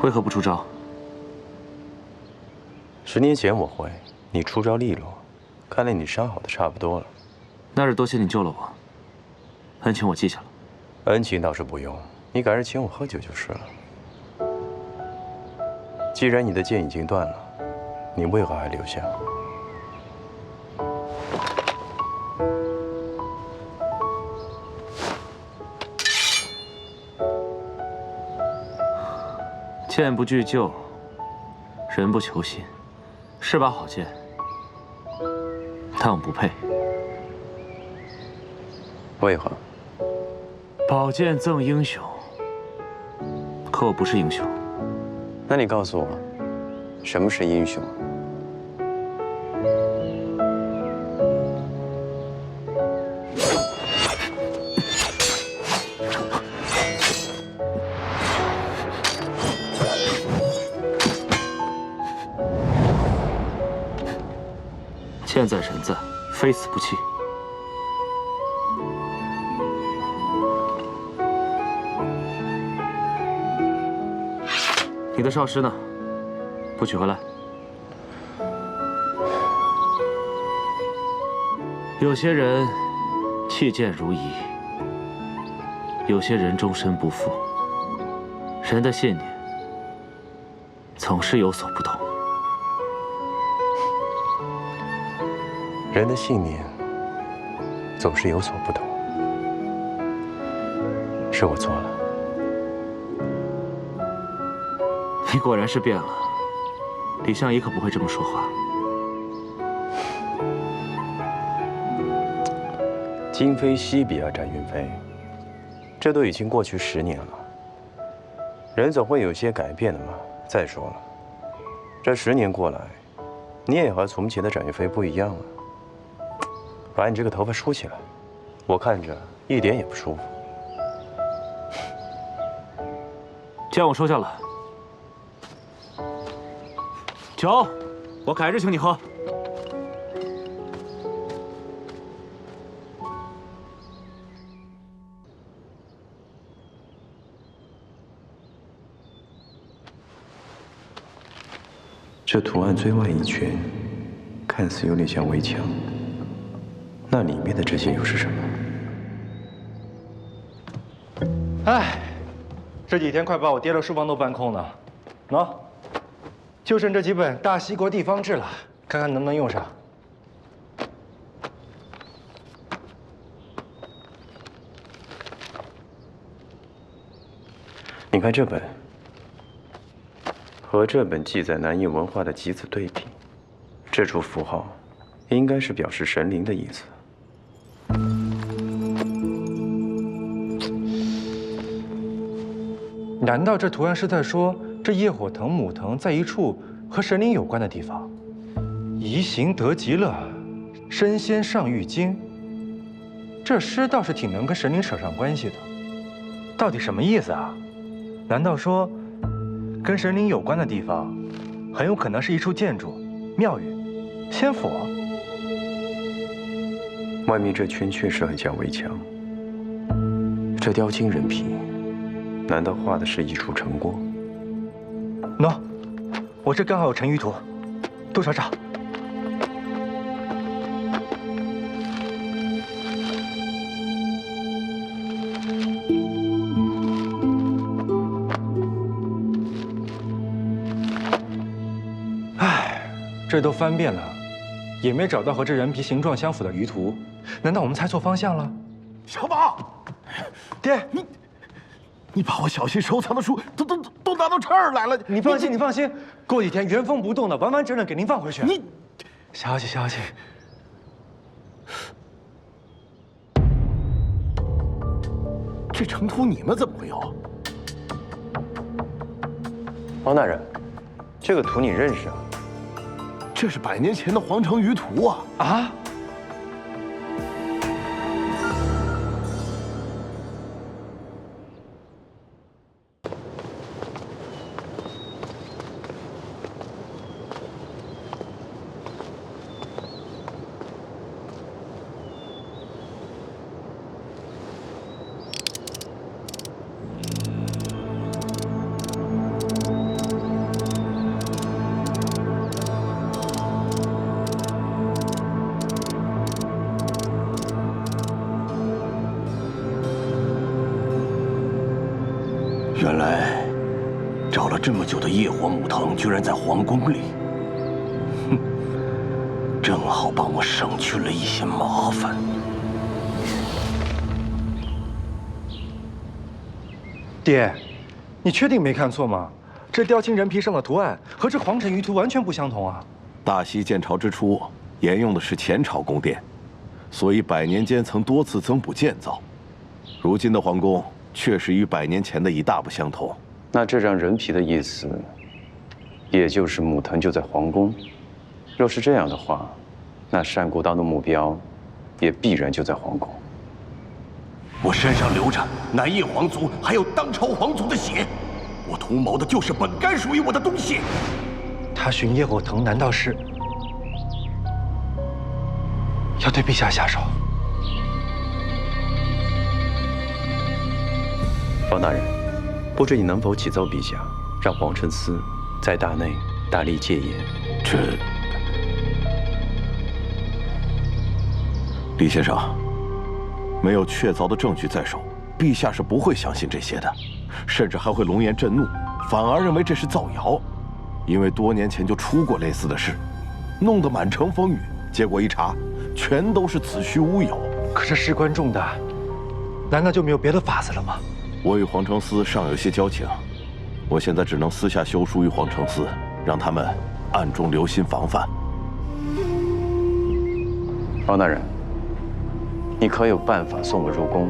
为何不出招10年前我会，你出招利落，看来你伤好的差不多了。那是多谢你救了我，恩情我记下了。恩情倒是不用，你改日请我喝酒就是了。既然你的剑已经断了，你为何还留下？剑不惧旧，人不求新，是把好剑，但我不配。为何？宝剑赠英雄，可我不是英雄。那你告诉我，什么是英雄？剑在人在，非死不弃。你的少师呢？不取回来。有些人弃剑如夷，有些人终身不复。人的信念总是有所不同。人的信念总是有所不同，是我错了。你果然是变了，李相夷可不会这么说话。今非昔比啊，展云飞，这都已经过去10年了，人总会有些改变的嘛。再说了，这10年过来，你也和从前的展云飞不一样了。把你这个头发梳起来，我看着一点也不舒服。剑我收下了。酒，我改日请你喝。这图案最外一圈，看似有点像围墙，那里面的这些又是什么？哎，这几天快把我爹的书房都搬空了，喏，就剩这几本《大西国地方志》了，看看能不能用上。你看这本，和这本记载南印文化的集子对比，这处符号应该是表示神灵的意思。难道这图案是在说这叶火藤、母藤在一处和神灵有关的地方？移行得极乐，身先上玉京。这诗倒是挺能跟神灵扯上关系的，到底什么意思啊？难道说，跟神灵有关的地方，很有可能是一处建筑、庙宇、仙府？外面这圈确实很像围墙，这雕金人皮，难道画的是一处城郭？喏，我这刚好有成鱼图，多少找。唉，这都翻遍了，也没找到和这人皮形状相符的鱼图，难道我们猜错方向了？小宝，爹，你把我小心收藏的书都拿到这儿来了。你放心，你放心，过几天原封不动的、完完整整给您放回去。你，消息消息。这城图你们怎么会有？王大人，这个图你认识啊？这是100年前的皇城鱼图啊！啊！原来找了这么久的业火母藤，居然在皇宫里。哼，正好帮我省去了一些麻烦。爹，你确定没看错吗？这雕青人皮上的图案和这皇城舆图完全不相同啊！大西建朝之初，沿用的是前朝宫殿，所以100年间曾多次增补建造。如今的皇宫确实与100年前的已大不相同。那这张人皮的意思，也就是母藤就在皇宫。若是这样的话，那单古道的目标，也必然就在皇宫。我身上流着南叶皇族还有当朝皇族的血，我图谋的就是本该属于我的东西。他寻叶火藤，难道是要对陛下下手？方大人，不知你能否启奏陛下，让皇承思在大内大力戒严？这，李先生，没有确凿的证据在手，陛下是不会相信这些的，甚至还会龙颜震怒，反而认为这是造谣。因为多年前就出过类似的事，弄得满城风雨，结果一查，全都是子虚乌有。可是事关重大，难道就没有别的法子了吗？我与皇承思尚有些交情，我现在只能私下修书于皇承思，让他们暗中留心防范。方大人，你可有办法送我入宫？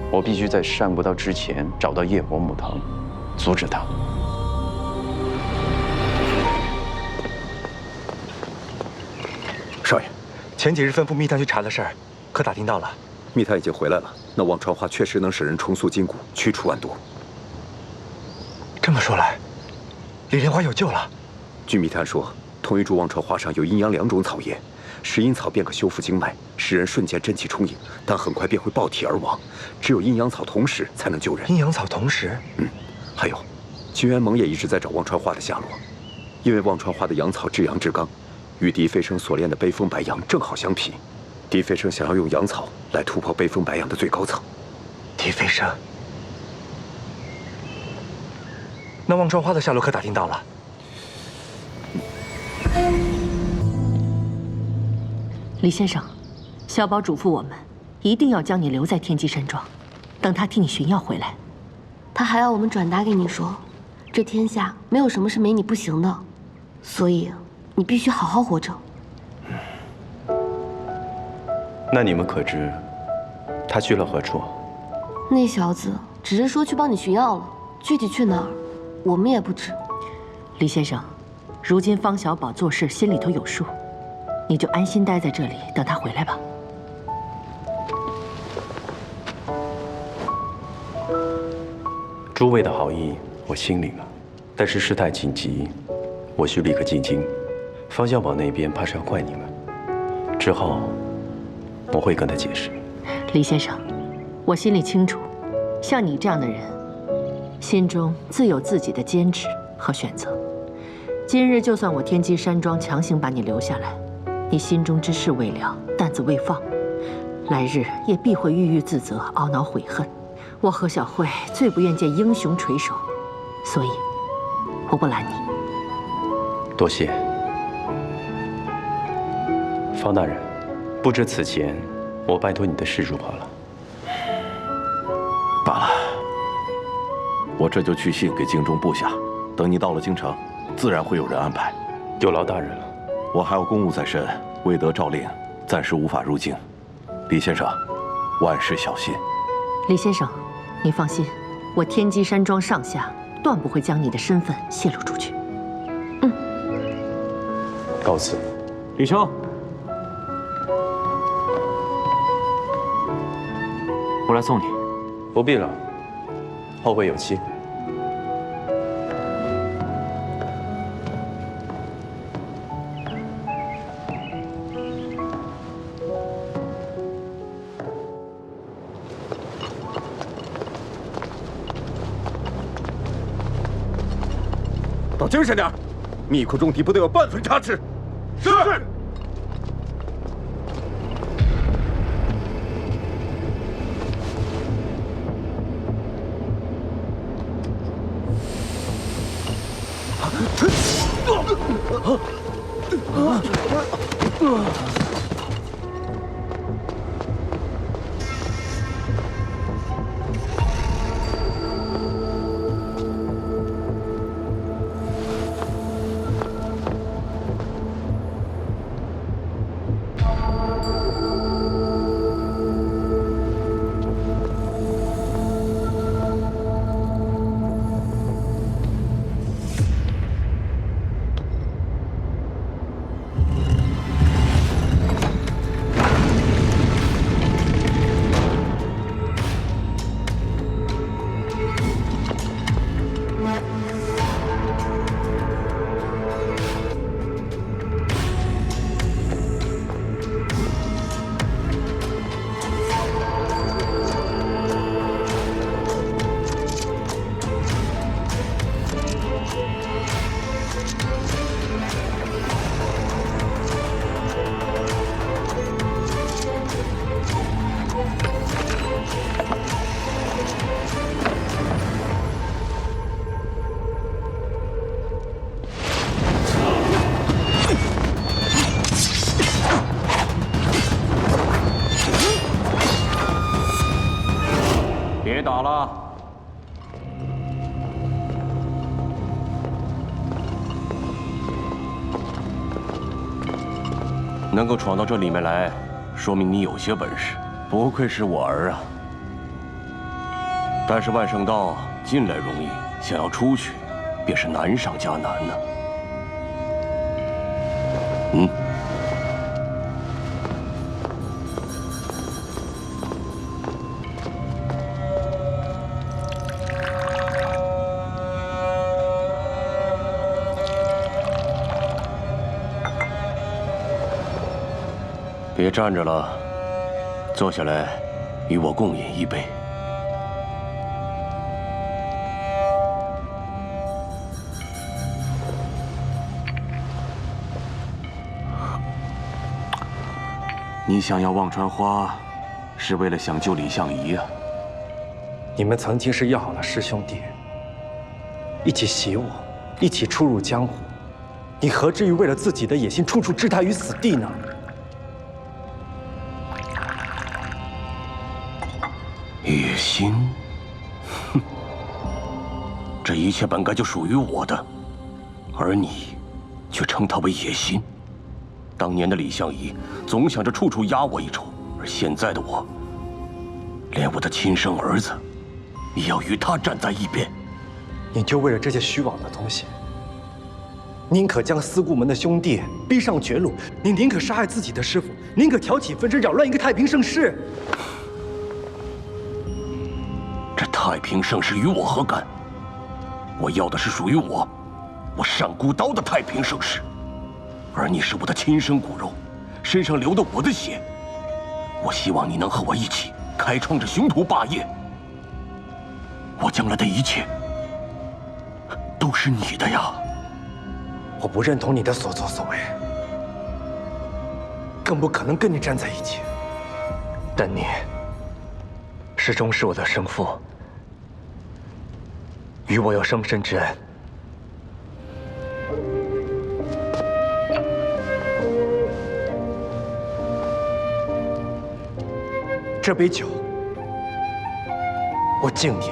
我必须在单古道之前找到业火母藤，阻止他。少爷，前几日吩咐密探去查的事儿，可打听到了？密探已经回来了。那忘川花确实能使人重塑筋骨，驱除万毒。这么说来，李莲花有救了。据密探说，同一株忘川花上有阴阳2种草叶，食阴草便可修复经脉，使人瞬间真气充盈，但很快便会爆体而亡。只有阴阳草同时才能救人。阴阳草同时？还有，金元盟也一直在找忘川花的下落，因为忘川花的阳草至阳至刚，与狄飞升所炼的悲风白杨正好相匹。狄飞升想要用阳草来突破悲风白杨的最高层。狄飞升，那忘川花的下落可打听到了？李先生，小宝嘱咐我们，一定要将你留在天机山庄，等他替你寻药回来。他还要我们转达给你说，这天下没有什么是没你不行的，所以你必须好好活着。那你们可知，他去了何处？那小子只是说去帮你寻药了，具体去哪儿，我们也不知。李先生，如今方小宝做事心里头有数，你就安心待在这里，等他回来吧。诸位的好意我心领了，但是事态紧急，我需立刻进京。方小宝那边怕是要怪你们，之后我会跟他解释。李先生，我心里清楚，像你这样的人，心中自有自己的坚持和选择。今日就算我天机山庄强行把你留下来，你心中之事未了，担子未放，来日也必会郁郁自责，懊恼悔恨。我何小慧最不愿见英雄垂首，所以我不拦你。多谢，方大人。不知此前我拜托你的事如何了？罢了，我这就去信给京中部下，等你到了京城，自然会有人安排。有劳大人了。我还有公务在身，未得诏令，暂时无法入京。李先生，万事小心。李先生，你放心，我天机山庄上下断不会将你的身份泄露出去。告辞。李兄，我来送你。不必了，后会有期。都精神点，密库中敌不得有半分差池。是。别打了！能够闯到这里面来，说明你有些本事，不愧是我儿啊！但是万圣道进来容易，想要出去，便是难上加难呢。别站着了，坐下来，与我共饮一杯。你想要忘川花，是为了想救李相夷啊？你们曾经是要好的师兄弟，一起习武，一起出入江湖，你何至于为了自己的野心，处处置他于死地呢？野心？哼！这一切本该就属于我的，而你却称它为野心。当年的李相夷总想着处处压我一筹，而现在的我，连我的亲生儿子也要与他站在一边。你就为了这些虚妄的东西，宁可将思顾门的兄弟逼上绝路，你宁可杀害自己的师父，宁可挑起纷争，扰乱一个太平盛世。这太平盛世与我何干？我要的是属于我单孤刀的太平盛世。而你是我的亲生骨肉，身上流的我的血。我希望你能和我一起开创这雄图霸业。我将来的一切都是你的呀！我不认同你的所作所为，更不可能跟你站在一起。但你始终是我的生父，与我有生身之恩。这杯酒，我敬你。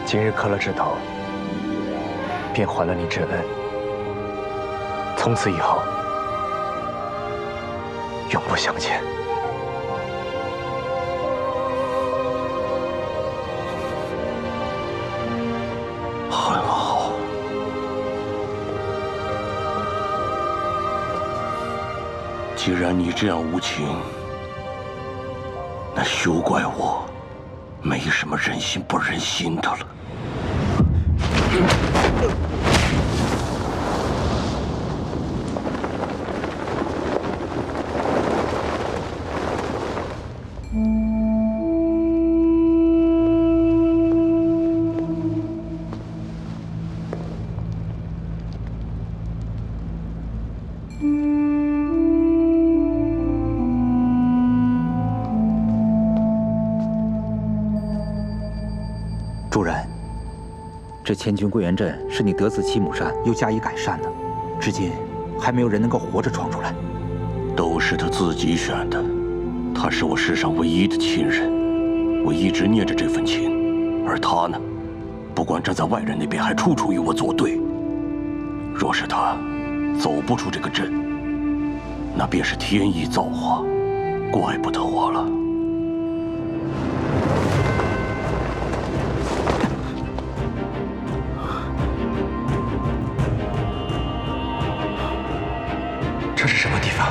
今日磕了这头，便还了你之恩。从此以后，永不相见。很好。既然你这样无情，那休怪我没什么忍心不忍心的了。主人，这千军归元阵是你得自七亩山又加以改善的，至今还没有人能够活着闯出来。都是他自己选的，他是我世上唯一的亲人，我一直念着这份情。而他呢，不管站在外人那边，还处处与我作对。若是他走不出这个阵，那便是天意造化，怪不得我了。这是什么地方？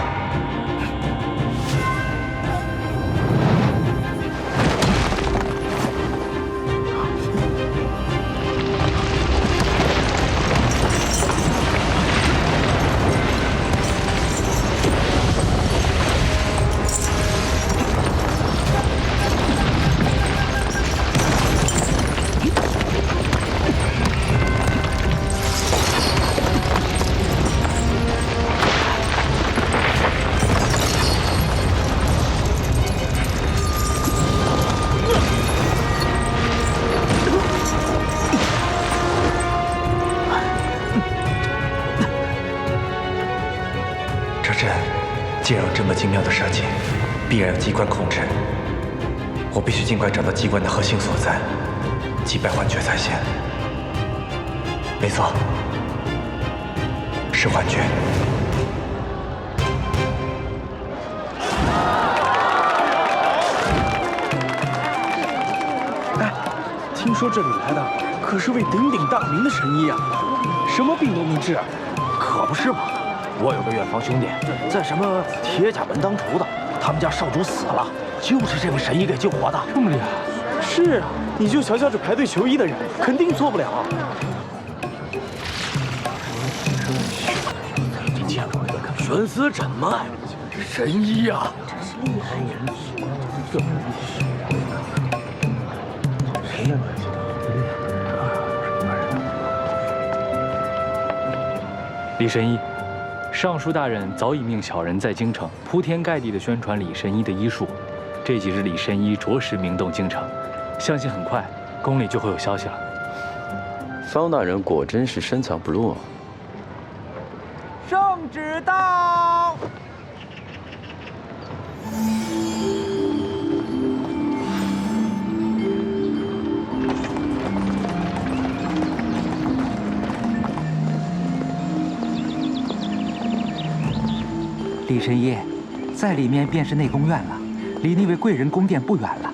既然有这么精妙的设计，必然有机关控制。我必须尽快找到机关的核心所在，击败幻觉在先。没错，是幻觉。哎，听说这里来的可是位鼎鼎大名的神医啊，什么病都能治。可不是嘛。我有个远房兄弟，在什么铁甲门当厨的，他们家少主死了，就是这位神医给救活的。这么厉害？是啊，你就瞧瞧这排队求医的人，肯定错不了。悬丝诊脉，神医啊！真是厉害人。李神医。尚书大人早已命小人在京城铺天盖地地宣传李神医的医术，这几日李神医着实名动京城，相信很快宫里就会有消息了。方大人果真是深藏不露啊！圣旨到！李神医，在里面便是内宫院了，离那位贵人宫殿不远了。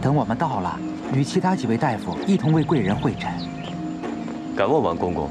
等我们到了，与其他几位大夫一同为贵人会诊。敢问王公公，